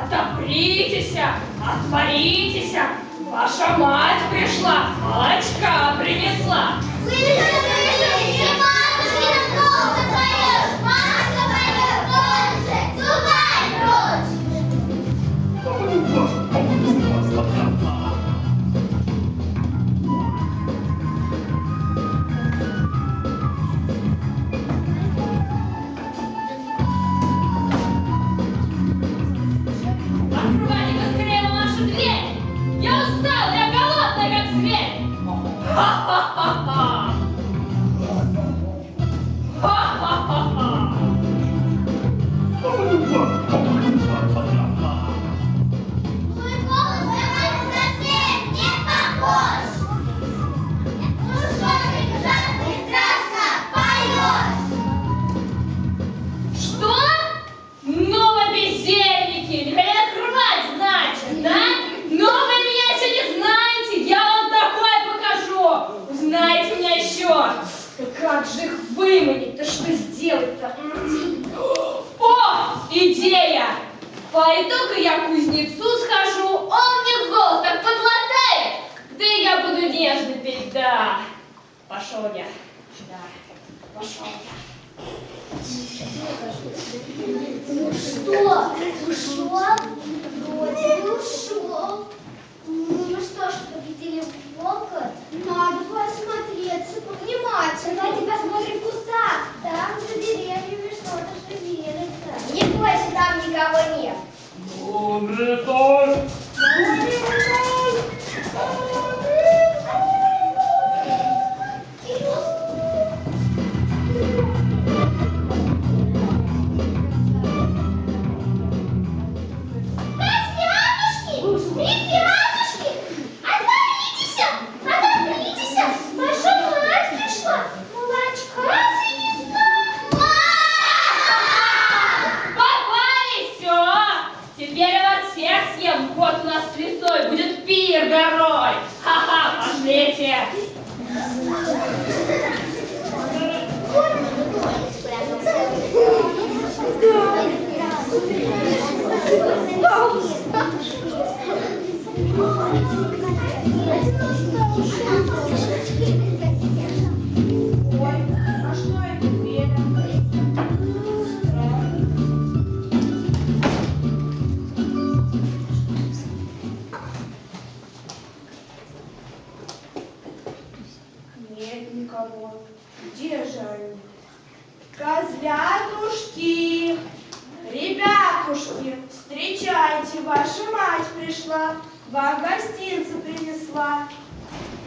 Отопритесь, отворитесь, ваша мать пришла, молочка принесла. Открывайте быстрее нашу дверь! Я устала, я голодная, как зверь! Ха-ха-ха-ха! Ха-ха-ха-ха! Твой голос на зверь не похож. Ужасно прекрасно поешь. Что? Ну вы бездельники! Не хотят открывать, значит, да? Но вы меня еще не знаете! Я вам такое покажу! Узнаете меня еще! Да как же их выманить-то? Что сделать-то? О! Идея! Пойду-ка я к кузнецу схожу, он мне голос так подлатает, да и я буду нежно петь, да. Пошел я. Да, пошел я. Ну что, ушел? Вроде бы ушел. Ну что ж, победили волка? Надо посмотреться повнимательно. Давайте посмотрим в кустах. Там за деревьями что-то шевелится. Не бойся, там никого нет. Ребятушки, отворитесь, отопритесь, ваша мать пришла, молочка принесла. Попали, все! Теперь я вас всех съем, вот у нас с лесой будет пир горой. Ха-ха, пошлите. Нет никого. Где же они? Козлятушки, ребятушки, встречайте, ваша мать пришла, вам гостинцы принесла.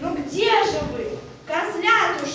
Ну где же вы, козлятушки?